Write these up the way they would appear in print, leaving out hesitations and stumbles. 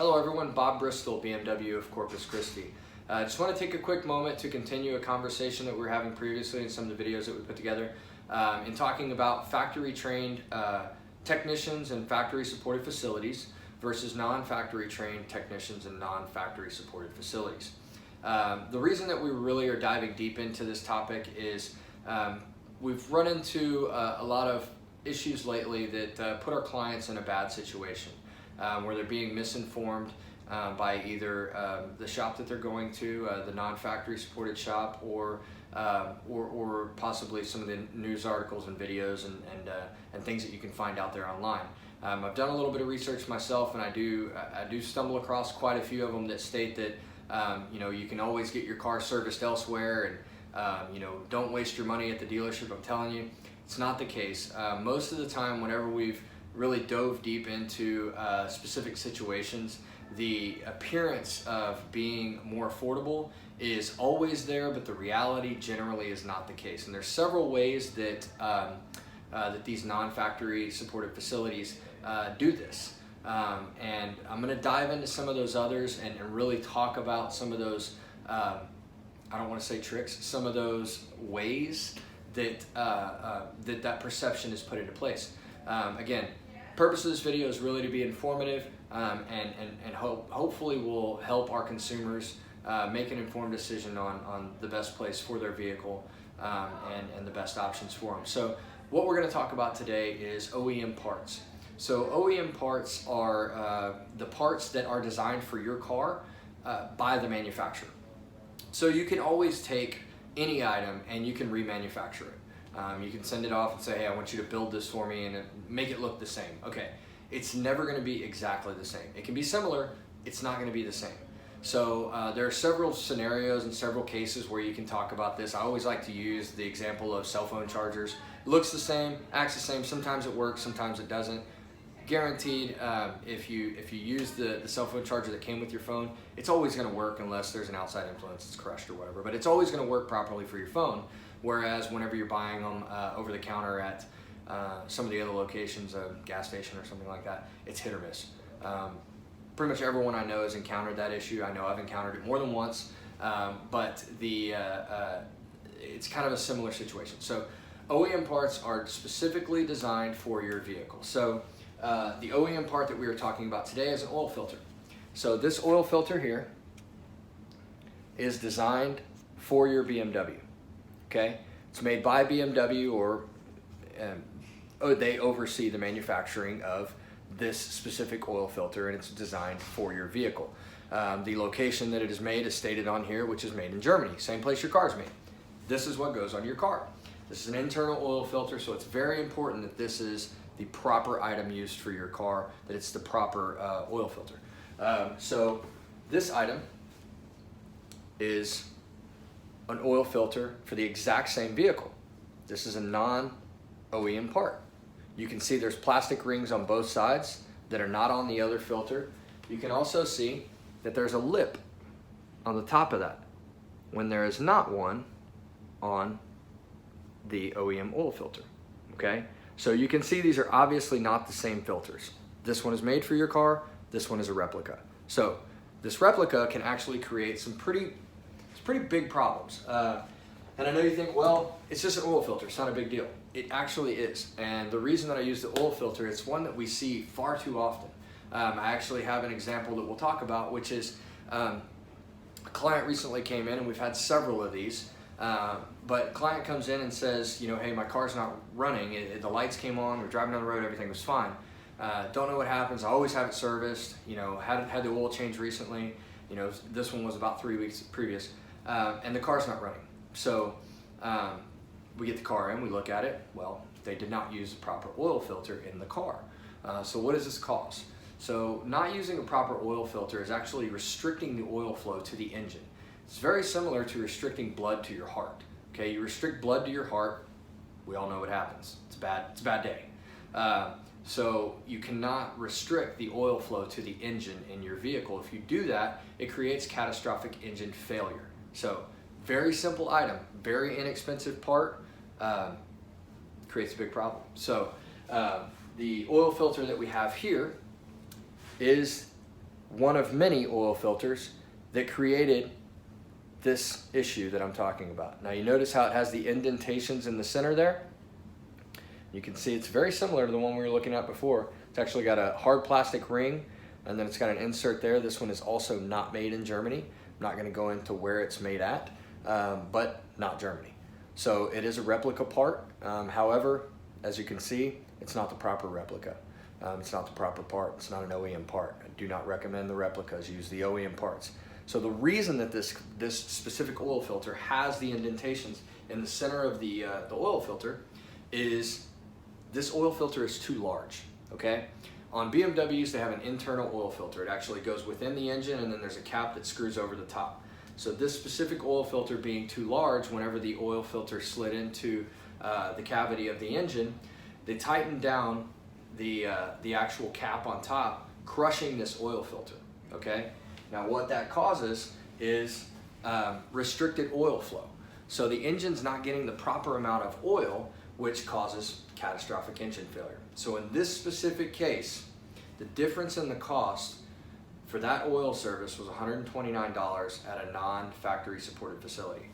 Hello everyone, Bob Bristol, BMW of Corpus Christi. I just want to take a quick moment to continue a conversation that we were having previously in some of the videos that we put together in talking about factory trained technicians and factory supported facilities versus non-factory trained technicians and non-factory supported facilities. The reason that we really are diving deep into this topic is we've run into a lot of issues lately that put our clients in a bad situation. Where they're being misinformed by either the shop that they're going to, the non-factory supported shop, or possibly some of the news articles and videos and things that you can find out there online. I've done a little bit of research myself, and I do stumble across quite a few of them that state that you can always get your car serviced elsewhere, and don't waste your money at the dealership. I'm telling you, it's not the case. Most of the time, whenever we've really dove deep into specific situations, the appearance of being more affordable is always there, but the reality generally is not the case. And there's several ways that that these non-factory supported facilities do this. And I'm going to dive into some of those others and really talk about some of those, I don't want to say tricks, some of those ways that that perception is put into place. Again, purpose of this video is really to be informative and hopefully will help our consumers make an informed decision on the best place for their vehicle and the best options for them. So what we're going to talk about today is OEM parts. So OEM parts are the parts that are designed for your car by the manufacturer. So you can always take any item and you can remanufacture it. You can send it off and say, hey, I want you to build this for me and make it look the same. Okay, it's never going to be exactly the same. It can be similar, it's not going to be the same. So there are several scenarios and several cases where you can talk about this. I always like to use the example of cell phone chargers. It looks the same, acts the same, sometimes it works, sometimes it doesn't. Guaranteed, if you use the cell phone charger that came with your phone, it's always going to work unless there's an outside influence, it's crushed or whatever, but it's always going to work properly for your phone. Whereas whenever you're buying them over the counter at some of the other locations, a gas station or something like that, it's hit or miss. Pretty much everyone I know has encountered that issue. I know I've encountered it more than once, but it's kind of a similar situation. So OEM parts are specifically designed for your vehicle. So the OEM part that we are talking about today is an oil filter. So this oil filter here is designed for your BMW. Okay, it's made by BMW, or they oversee the manufacturing of this specific oil filter, and it's designed for your vehicle. The location that it is made is stated on here, which is made in Germany, same place your car is made. This is what goes on your car. This is an internal oil filter, so it's very important that this is the proper item used for your car, that it's the proper oil filter. So this item is an oil filter for the exact same vehicle. This is a non-OEM part. You can see there's plastic rings on both sides that are not on the other filter. You can also see that there's a lip on the top of that when there is not one on the OEM oil filter. Okay, so you can see these are obviously not the same filters. This one is made for your car, this one is a replica. So this replica can actually create some pretty big problems. And I know you think, well, it's just an oil filter, it's not a big deal. It actually is. And the reason that I use the oil filter, it's one that we see far too often. I actually have an example that we'll talk about, which is a client recently came in, and we've had several of these, but client comes in and says, hey, my car's not running. The lights came on, we're driving down the road, everything was fine. Don't know what happens, I always have it serviced, had the oil change recently, this one was about 3 weeks previous. And the car's not running. So we get the car in, we look at it. Well, they did not use the proper oil filter in the car. So what does this cause? So not using a proper oil filter is actually restricting the oil flow to the engine. It's very similar to restricting blood to your heart. Okay, you restrict blood to your heart, we all know what happens. It's a bad day. So you cannot restrict the oil flow to the engine in your vehicle. If you do that, it creates catastrophic engine failure. So very simple item, very inexpensive part, creates a big problem. So the oil filter that we have here is one of many oil filters that created this issue that I'm talking about. Now you notice how it has the indentations in the center there? You can see it's very similar to the one we were looking at before. It's actually got a hard plastic ring, and then it's got an insert there. This one is also not made in Germany. I'm not gonna go into where it's made at, but not Germany. So it is a replica part. However, as you can see, it's not the proper replica. It's not the proper part. It's not an OEM part. I do not recommend the replicas. Use the OEM parts. So the reason that this specific oil filter has the indentations in the center of the oil filter is this oil filter is too large, okay? On BMWs, they have an internal oil filter. It actually goes within the engine, and then there's a cap that screws over the top. So this specific oil filter being too large, whenever the oil filter slid into the cavity of the engine, they tightened down the actual cap on top, crushing this oil filter, okay? Now what that causes is restricted oil flow. So the engine's not getting the proper amount of oil, which causes catastrophic engine failure. So in this specific case, the difference in the cost for that oil service was $129 at a non-factory supported facility.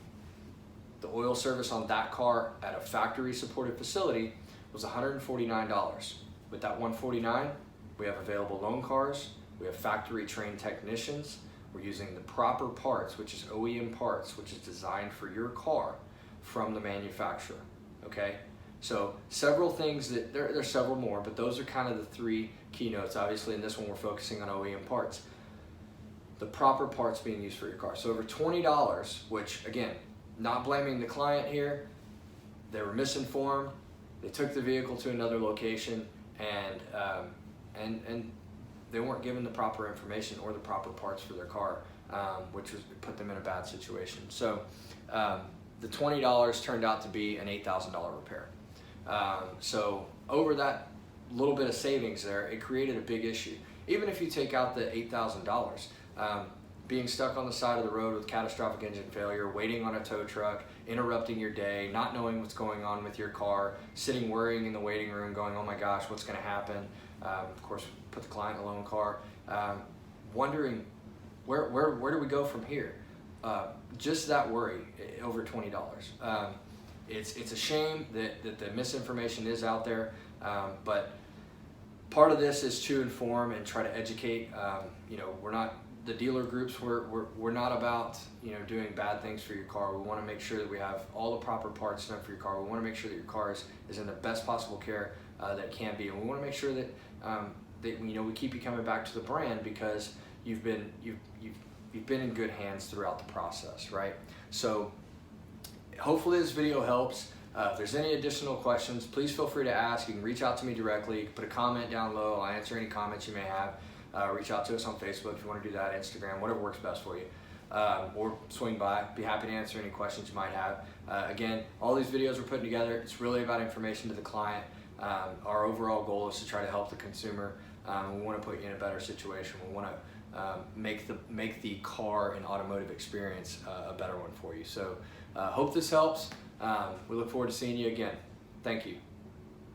The oil service on that car at a factory supported facility was $149. With that $149, we have available loan cars, we have factory trained technicians, we're using the proper parts, which is OEM parts, which is designed for your car from the manufacturer, okay? So several things that, there's several more, but those are kind of the three keynotes. Obviously in this one we're focusing on OEM parts. The proper parts being used for your car. So over $20, which again, not blaming the client here, they were misinformed, they took the vehicle to another location, and they weren't given the proper information or the proper parts for their car, which put them in a bad situation. So the $20 turned out to be an $8,000 repair. So over that little bit of savings there, it created a big issue. Even if you take out the $8,000, being stuck on the side of the road with catastrophic engine failure, waiting on a tow truck, interrupting your day, not knowing what's going on with your car, sitting worrying in the waiting room going, oh my gosh, what's gonna happen? Of course, put the client in a loan car, wondering where do we go from here? Just that worry, over $20. It's a shame that the misinformation is out there, but part of this is to inform and try to educate. You know, we're not, the dealer groups, we're not about, you know, doing bad things for your car. We want to make sure that we have all the proper parts done for your car. We want to make sure that your car is in the best possible care that it can be, and we want to make sure that that, you know, we keep you coming back to the brand because you've been in good hands throughout the process, right? So hopefully this video helps. If there's any additional questions, please feel free to ask. You can reach out to me directly. You can put a comment down low. I'll answer any comments you may have. Reach out to us on Facebook if you want to do that, Instagram, whatever works best for you. Or swing by. Be happy to answer any questions you might have. Again, all these videos we're putting together, it's really about information to the client. Our overall goal is to try to help the consumer. We want to put you in a better situation. We want to make the car and automotive experience a better one for you. So hope this helps. We look forward to seeing you again. Thank you.